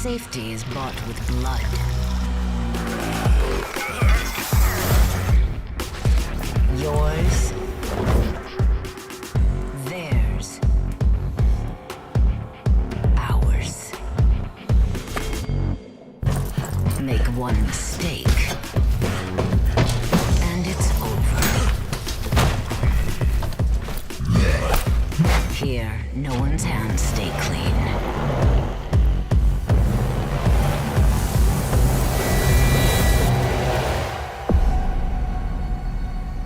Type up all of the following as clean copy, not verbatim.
Safety is bought with blood. Yours. Theirs. Ours. Make one mistake, and it's over. Here, no one's hands stay clean.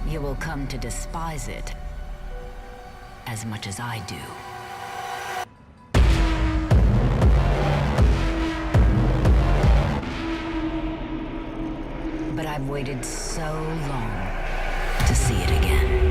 You will come to despise it as much as I do. But I've waited so long to see it again.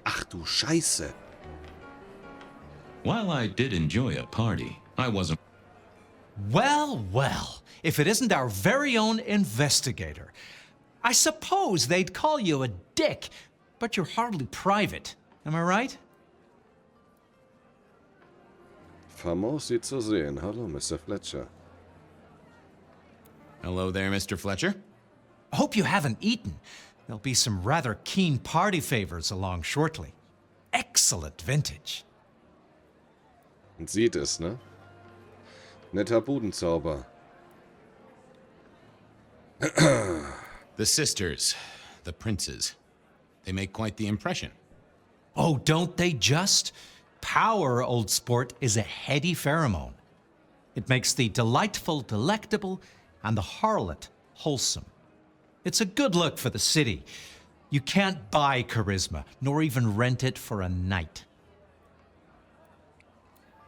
Ach du Scheiße. While I did enjoy a party, I wasn't... Well, well, if it isn't our very own investigator. I suppose they'd call you a dick, but you're hardly private. Am I right? Famos, Sie zu sehen. Hallo, Mr. Fletcher. Hello there, Mr. Fletcher. I hope you haven't eaten. There'll be some rather keen party favors along shortly. Excellent vintage. Und sieht es, ne? Netter Budenzauber. The sisters, the princes, they make quite the impression. Oh, don't they just? Power, old sport, is a heady pheromone. It makes the delightful delectable and the harlot wholesome. It's a good look for the city. You can't buy charisma, nor even rent it for a night.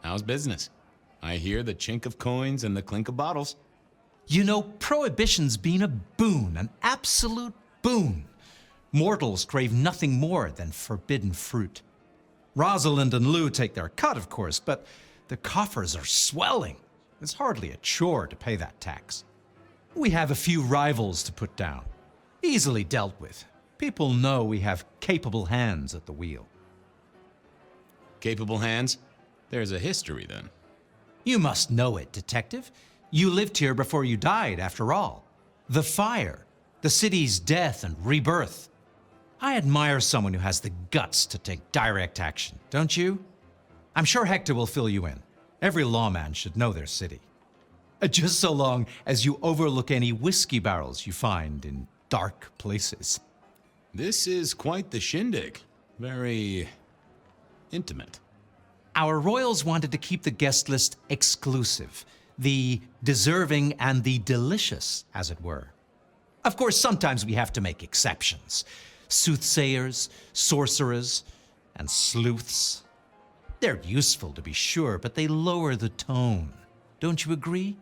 How's business? I hear the chink of coins and the clink of bottles. You know, prohibition's been a boon, an absolute boon. Mortals crave nothing more than forbidden fruit. Rosalind and Lou take their cut, of course, but the coffers are swelling. It's hardly a chore to pay that tax. We have a few rivals to put down. Easily dealt with. People know we have capable hands at the wheel. Capable hands? There's a history, then. You must know it, detective. You lived here before you died, after all. The fire, the city's death and rebirth. I admire someone who has the guts to take direct action, don't you? I'm sure Hector will fill you in. Every lawman should know their city. Just so long as you overlook any whiskey barrels you find in dark places. This is quite the shindig. Very intimate. Our royals wanted to keep the guest list exclusive, the deserving and the delicious, as it were. Of course, sometimes we have to make exceptions. Soothsayers, sorcerers, and sleuths. They're useful, to be sure, but they lower the tone. Don't you agree?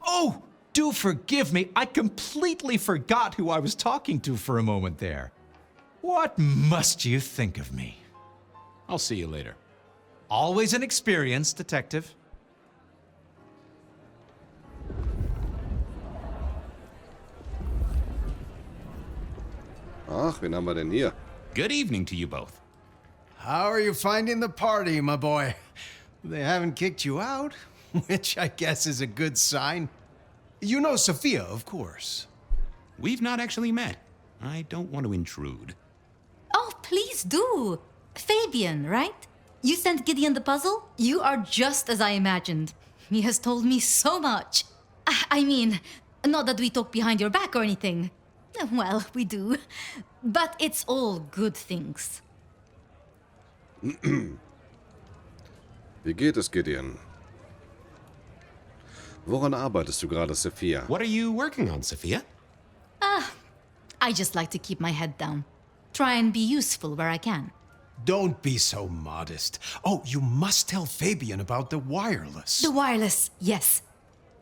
Oh, do forgive me. I completely forgot who I was talking to for a moment there. What must you think of me? I'll see you later. Always an experience, detective. Ach, wen haben wir denn hier? Good evening to you both. How are you finding the party, my boy? They haven't kicked you out, which I guess is a good sign. You know Sophia, of course. We've not actually met. I don't want to intrude. Oh, please do. Fabian, right? You sent Gideon the puzzle? You are just as I imagined. He has told me so much. I mean, not that we talk behind your back or anything. Well, we do. But it's all good things. Wie geht es, Gideon? Woran arbeitest du gerade, Sophia? What are you working on, Sophia? I just like to keep my head down. Try and be useful where I can. Don't be so modest. Oh, you must tell Fabian about the wireless. The wireless, yes.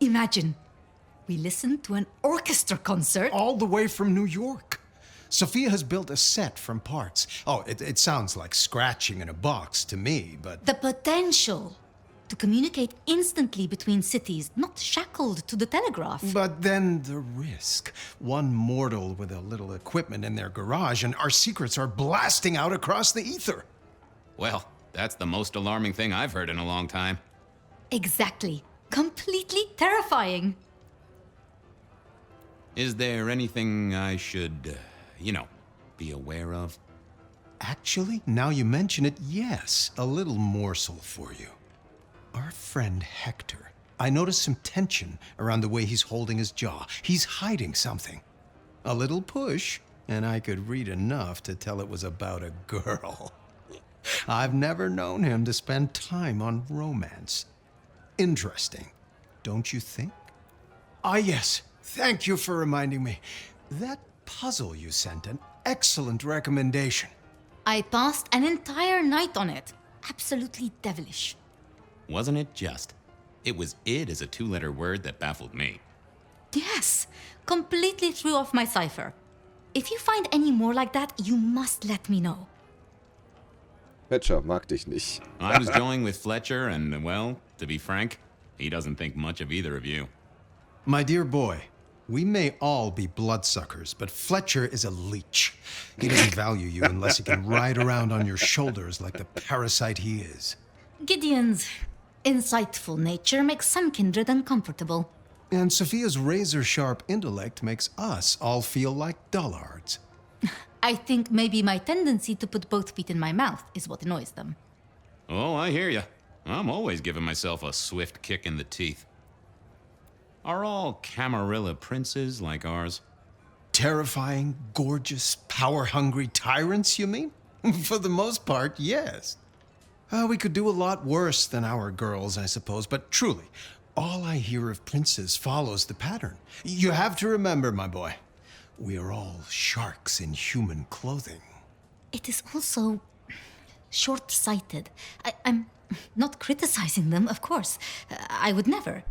Imagine, we listened to an orchestra concert. All the way from New York. Sophia has built a set from parts. Oh, it sounds like scratching in a box to me, but... The potential to communicate instantly between cities, not shackled to the telegraph. But then the risk. One mortal with a little equipment in their garage, and our secrets are blasting out across the ether. Well, that's the most alarming thing I've heard in a long time. Exactly. Completely terrifying. Is there anything I should, be aware of? Actually, now you mention it, yes, a little morsel for you. Our friend Hector. I noticed some tension around the way he's holding his jaw. He's hiding something. A little push, and I could read enough to tell it was about a girl. I've never known him to spend time on romance. Interesting, don't you think? Ah, yes. Thank you for reminding me. That puzzle you sent, an excellent recommendation. I passed an entire night on it. Absolutely devilish. Wasn't it just? It was "id" as a two-letter word that baffled me. Yes, completely threw off my cipher. If you find any more like that, you must let me know. Fletcher mag dich nicht. I was going with Fletcher, and, well, to be frank, he doesn't think much of either of you. My dear boy, we may all be bloodsuckers, but Fletcher is a leech. He doesn't value you unless he can ride around on your shoulders like the parasite he is. Gideon's insightful nature makes some kindred uncomfortable. And Sophia's razor-sharp intellect makes us all feel like dullards. I think maybe my tendency to put both feet in my mouth is what annoys them. Oh, I hear ya. I'm always giving myself a swift kick in the teeth. Are all Camarilla princes like ours? Terrifying, gorgeous, power-hungry tyrants, you mean? For the most part, yes. We could do a lot worse than our girls, I suppose, but truly, all I hear of princes follows the pattern. You have to remember, my boy, we are all sharks in human clothing. It is also short-sighted. I'm not criticizing them, of course. I would never.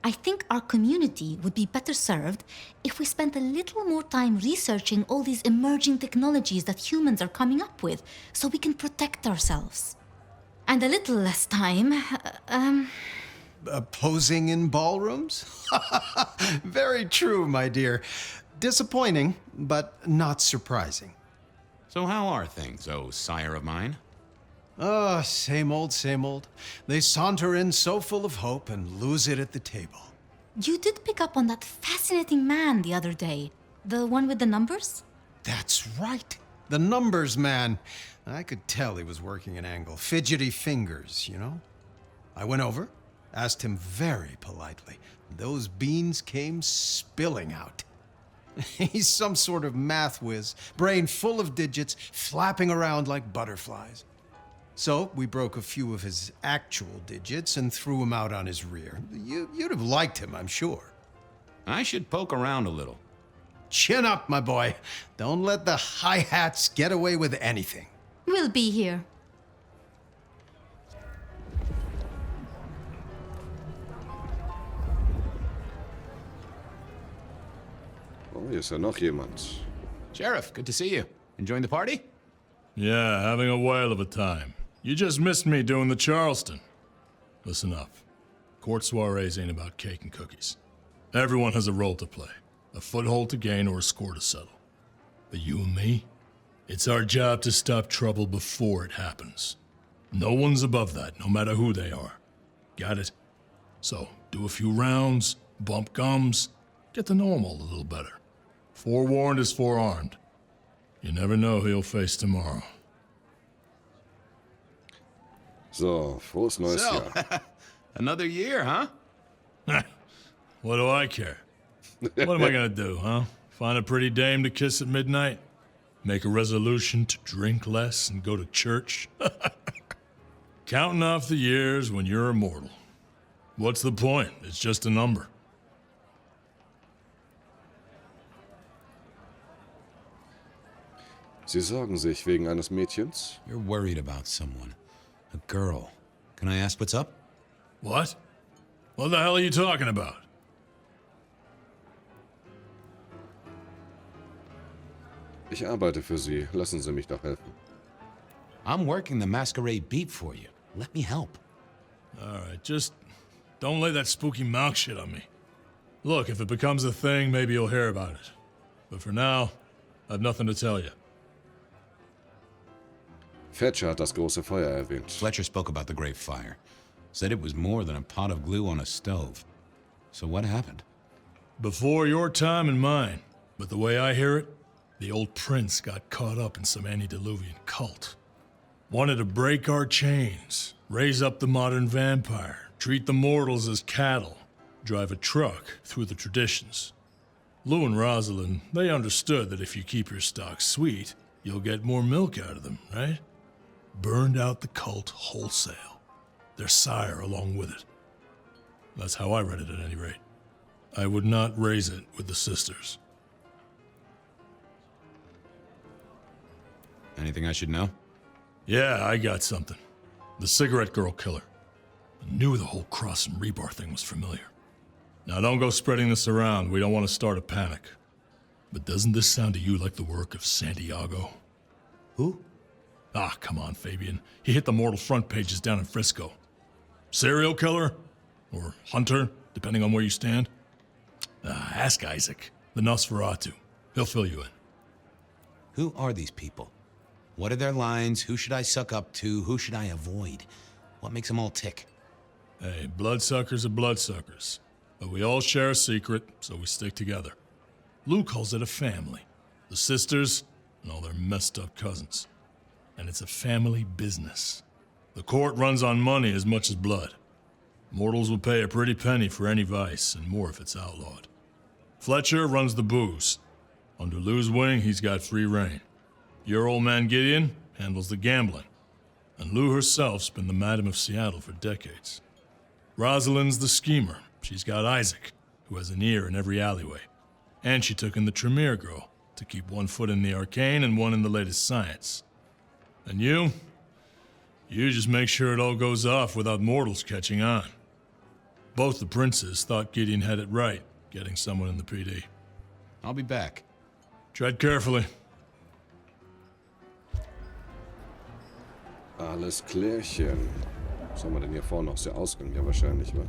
I think our community would be better served if we spent a little more time researching all these emerging technologies that humans are coming up with, so we can protect ourselves. And a little less time, Posing in ballrooms? Very true, my dear. Disappointing, but not surprising. So how are things, oh sire of mine? Oh, same old, same old. They saunter in so full of hope and lose it at the table. you did pick up on that fascinating man the other day. The one with the numbers? That's right. The numbers man. I could tell he was working an angle. Fidgety fingers, you know? I went over, asked him very politely. Those beans came spilling out. He's some sort of math whiz, brain full of digits, flapping around like butterflies. So we broke a few of his actual digits and threw him out on his rear. You'd have liked him, I'm sure. I should poke around a little. Chin up, my boy. Don't let the hi-hats get away with anything. We'll be here. Oh, hier ist ja noch jemand. Sheriff, good to see you. Enjoying the party? Yeah, having a whale of a time. You just missed me doing the Charleston. Listen up. Court soirees ain't about cake and cookies. Everyone has a role to play. A foothold to gain or a score to settle. But you and me? It's our job to stop trouble before it happens. No one's above that, no matter who they are. Got it? So, do a few rounds, bump gums, get to know them all a little better. Forewarned is forearmed. You never know who you'll face tomorrow. So, frohes neues Jahr. Another year, huh? What do I care? What am I gonna do, huh? Find a pretty dame to kiss at midnight? Make a resolution to drink less and go to church? Counting off the years when you're immortal. What's the point? It's just a number. Sie sorgen sich wegen eines Mädchens? You're worried about someone. A girl. Can I ask what's up? What? What the hell are you talking about? Ich arbeite für Sie. Lassen Sie mich doch helfen. I'm working the Masquerade beat for you. Let me help. All right, just don't lay that spooky Malk shit on me. Look, if it becomes a thing, maybe you'll hear about it. But for now, I have nothing to tell you. Fletcher hat das große Feuer erwähnt. Fletcher spoke about the Great Fire. Said it was more than a pot of glue on a stove. So what happened? Before your time and mine, but the way I hear it, the old prince got caught up in some antediluvian cult. Wanted to break our chains, raise up the modern vampire, treat the mortals as cattle, drive a truck through the traditions. Lou and Rosalind, they understood that if you keep your stock sweet, you'll get more milk out of them, right? Burned out the cult wholesale. Their sire along with it. That's how I read it at any rate. I would not raise it with the sisters. Anything I should know? Yeah, I got something. The cigarette girl killer. I knew the whole cross and rebar thing was familiar. Now don't go spreading this around. We don't want to start a panic. But doesn't this sound to you like the work of Santiago? Who? Ah, come on, Fabian. He hit the mortal front pages down in Frisco. Serial killer? Or hunter, depending on where you stand? Ask Isaac, the Nosferatu. He'll fill you in. Who are these people? What are their lines? Who should I suck up to? Who should I avoid? What makes them all tick? Hey, bloodsuckers are bloodsuckers. But we all share a secret, so we stick together. Lou calls it a family. The sisters and all their messed up cousins. And it's a family business. The court runs on money as much as blood. Mortals will pay a pretty penny for any vice, and more if it's outlawed. Fletcher runs the booze. Under Lou's wing, he's got free reign. Your old man Gideon handles the gambling. And Lou herself's been the Madam of Seattle for decades. Rosalind's the schemer. She's got Isaac, who has an ear in every alleyway. And she took in the Tremere girl to keep one foot in the arcane and one in the latest science. And you just make sure it all goes off without mortals catching on. Both the princes thought Gideon had it right, getting someone in the PD. I'll be back. Tread carefully. Alles klärchen. Was haben wir denn hier vorne noch? Ist der Ausgang? Ja, wahrscheinlich, wa?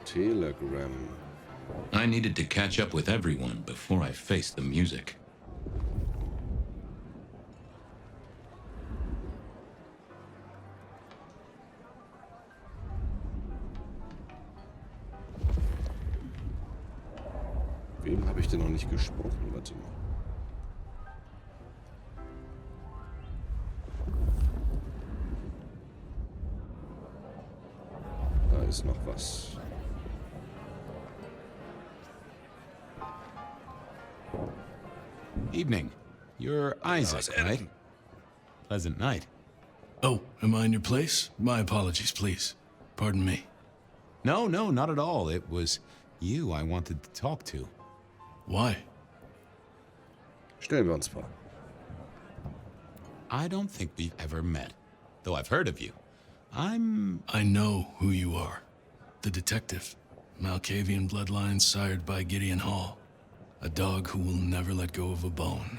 Telegram. I needed to catch up with everyone before I faced the music. Wem habe ich denn noch nicht gesprochen? Warte mal. Da ist noch was. Evening. You're Isaac, right? Pleasant night. Oh, am I in your place? My apologies, please. Pardon me. No, not at all. It was you I wanted to talk to. Why? Stellen wir uns vor. I don't think we've ever met, though I've heard of you. I know who you are. The detective. Malkavian bloodlines sired by Gideon Hall. A dog who will never let go of a bone.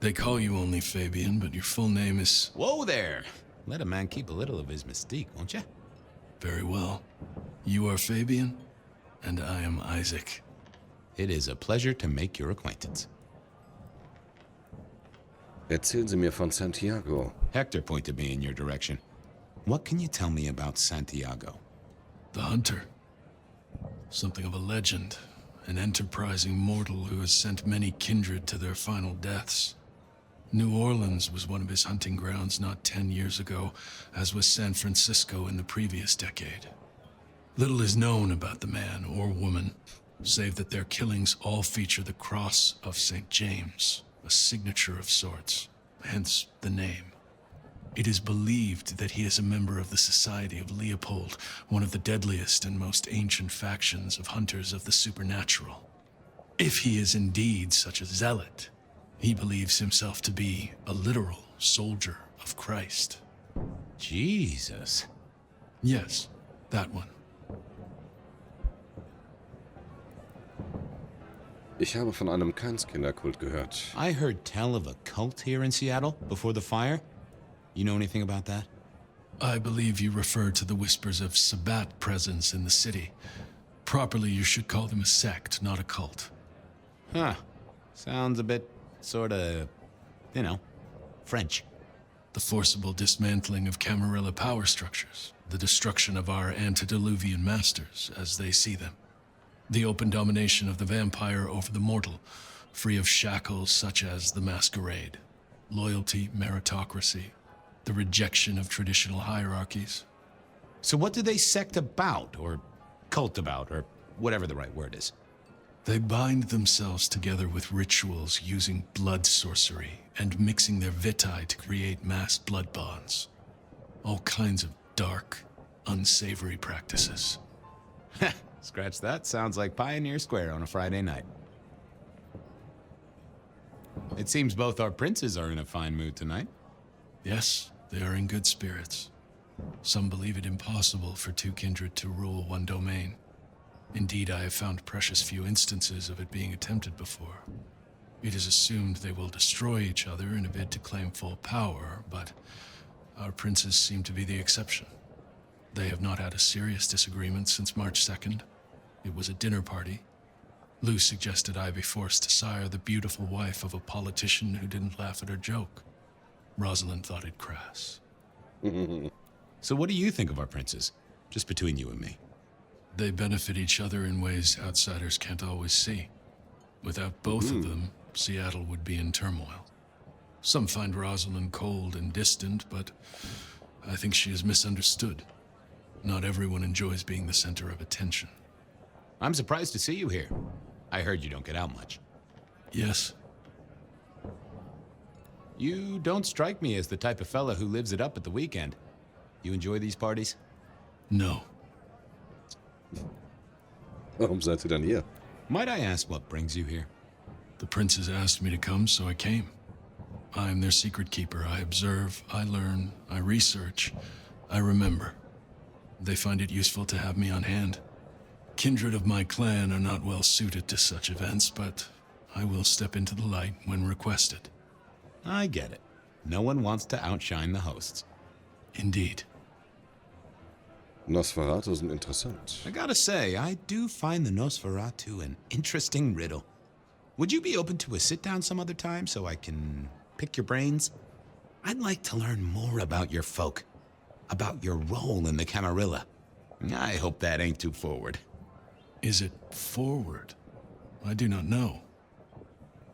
They call you only Fabian, but your full name is... Whoa there! Let a man keep a little of his mystique, won't you? Very well. You are Fabian, and I am Isaac. It is a pleasure to make your acquaintance. Erzählen Sie mir von Santiago. Hector pointed me in your direction. What can you tell me about Santiago? The hunter. Something of a legend. An enterprising mortal who has sent many kindred to their final deaths. New Orleans was one of his hunting grounds not 10 years ago, as was San Francisco in the previous decade. Little is known about the man or woman, save that their killings all feature the cross of St. James, a signature of sorts, hence the name. It is believed that he is a member of the Society of Leopold, one of the deadliest and most ancient factions of hunters of the supernatural. If he is indeed such a zealot, he believes himself to be a literal soldier of Christ. Jesus. Yes, that one. Ich habe von einem Keinskinderkult gehört. I heard tell of a cult here in Seattle before the fire. You know anything about that? I believe you referred to the whispers of Sabbat presence in the city. Properly, you should call them a sect, not a cult. Huh. Sounds a bit, sorta, you know, French. The forcible dismantling of Camarilla power structures. The destruction of our antediluvian masters, as they see them. The open domination of the vampire over the mortal, free of shackles such as the Masquerade. Loyalty, meritocracy, the rejection of traditional hierarchies. So what do they sect about, or cult about, or whatever the right word is? They bind themselves together with rituals using blood sorcery and mixing their vitae to create mass blood bonds. All kinds of dark, unsavory practices. Scratch that. Sounds like Pioneer Square on a Friday night. It seems both our princes are in a fine mood tonight. Yes, they are in good spirits. Some believe it impossible for two kindred to rule one domain. Indeed, I have found precious few instances of it being attempted before. It is assumed they will destroy each other in a bid to claim full power, but our princes seem to be the exception. They have not had a serious disagreement since March 2nd. It was a dinner party. Lou suggested I be forced to sire the beautiful wife of a politician who didn't laugh at her joke. Rosalind thought it crass. So what do you think of our princes? Just between you and me. They benefit each other in ways outsiders can't always see. Without both of them, Seattle would be in turmoil. Some find Rosalind cold and distant, but I think she is misunderstood. Not everyone enjoys being the center of attention. I'm surprised to see you here. I heard you don't get out much. Yes, You don't strike me as the type of fella who lives it up at the weekend. You enjoy these parties? no. Warum seid ihr dann hier? Might I ask what brings you here? The princes asked me to come, so I came. I am their secret keeper. I observe, I learn, I research, I remember. They find it useful to have me on hand. Kindred of my clan are not well suited to such events, but I will step into the light when requested. I get it. No one wants to outshine the hosts. Indeed. Nosferatu sind interessant. I gotta say, I do find the Nosferatu an interesting riddle. Would you be open to a sit-down some other time so I can pick your brains? I'd like to learn more about your folk, about your role in the Camarilla. I hope that ain't too forward. Is it forward? I do not know.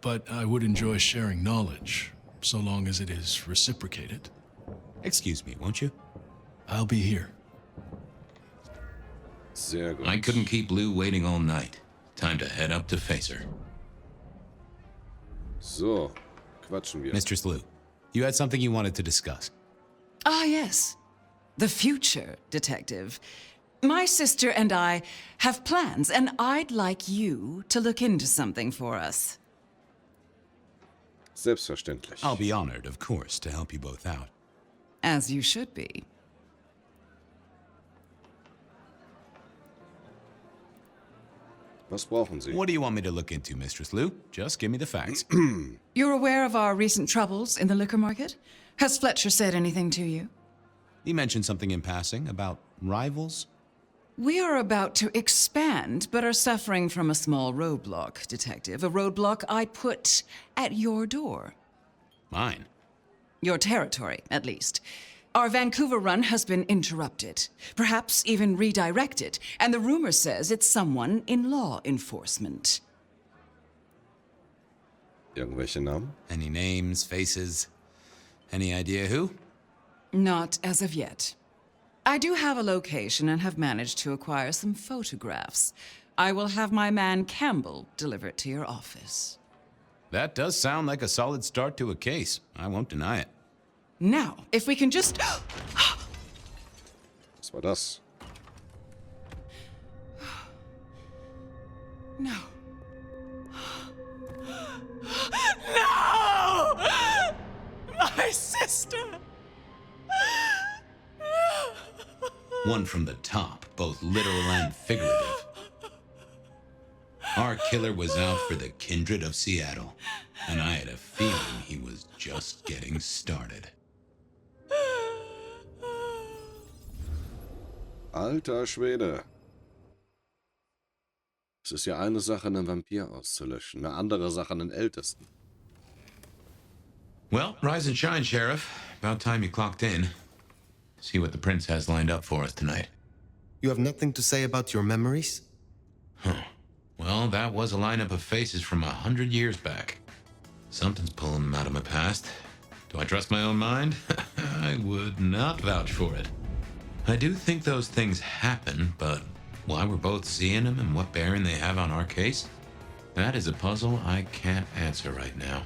But I would enjoy sharing knowledge, so long as it is reciprocated. Excuse me, won't you? I'll be here. Sehr gut. I couldn't keep Lou waiting all night. Time to head up to face her. So, quatschen wir. Mistress Lou, you had something you wanted to discuss. Ah, yes. The future, Detective. My sister and I have plans, and I'd like you to look into something for us. Selbstverständlich. I'll be honored, of course, to help you both out. As you should be. Was brauchen Sie? What do you want me to look into, Mistress Lou? Just give me the facts. You're aware of our recent troubles in the liquor market? Has Fletcher said anything to you? He mentioned something in passing about rivals. We are about to expand, but are suffering from a small roadblock, Detective. A roadblock I put at your door. Mine. Your territory, at least. Our Vancouver run has been interrupted, perhaps even redirected, and the rumor says it's someone in law enforcement. Irgendwelche Namen? Any names, faces? Any idea who? Not as of yet. I do have a location and have managed to acquire some photographs. I will have my man Campbell deliver it to your office. That does sound like a solid start to a case. I won't deny it. Now, if we can just... Was war das? No. No! My sister! One from the top, both literal and figurative. Our killer was out for the kindred of Seattle, and I had a feeling he was just getting started. Alter Schwede. Es ist ja eine Sache, einen Vampir auszulöschen, eine andere Sache, einen Ältesten. Well, rise and shine, Sheriff. About time you clocked in. See what the prince has lined up for us tonight. You have nothing to say about your memories? Huh. Well, that was a lineup of faces from 100 years back. Something's pulling them out of my past. Do I trust my own mind? I would not vouch for it. I do think those things happen, but why we're both seeing them and what bearing they have on our case? That is a puzzle I can't answer right now.